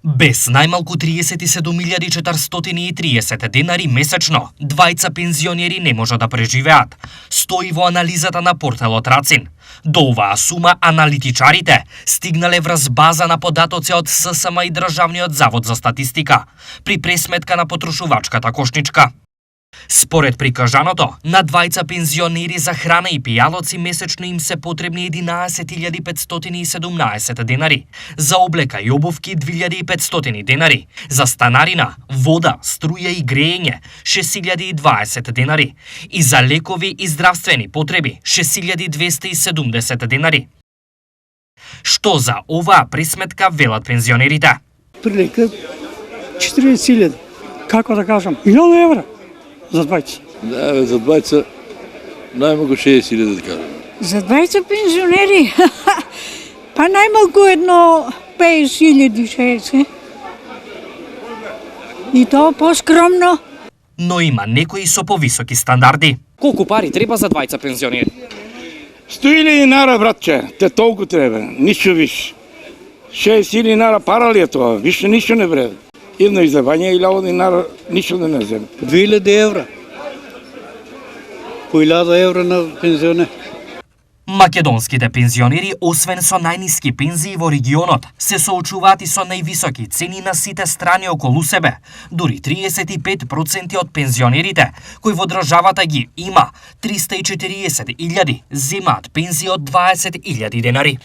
Без најмалку 37.430 денари месечно, двајца пензионери не може да преживеат, стои во анализата на порталот Рацин. До оваа сума аналитичарите стигнале врз база на податоци од ССМ и Државниот завод за статистика, при пресметка на потрошувачката кошничка. Според прикажаното, на двајца пензионери за храна и пијалоци месечно им се потребни 11.517 денари, за облека и обувки 2.500 денари, за станарина, вода, струја и грејење 6.020 денари и за лекови и здравствени потреби 6.270 денари. Што за оваа пресметка велат пензионерите? Прилика 40.000, како да кажам, 1.000 евра. За двајца? Да, за двајца најмалку 60.000 да кажам. За двајца пензионери? Па најмалку едно 50.000-60. И тоа поскромно. Но има некои со повисоки стандарди. Колку пари треба за двајца пензионери? 100.000 динара, братче, те толку треба, ништо виш. 60.000 динара пара ли е тоа? Више ништо не вреди. Едно издавање 1000 динара ништо да не земе. 2000 евра. По 1000 евра на пензионер. Македонските пензионери, освен со најниски пензии во регионот, се соочуваат и со највисоки цени на сите страни околу себе. Дури 35% од пензионерите, кои во државата ги има 340.000, земаат пензии од 20.000 денари.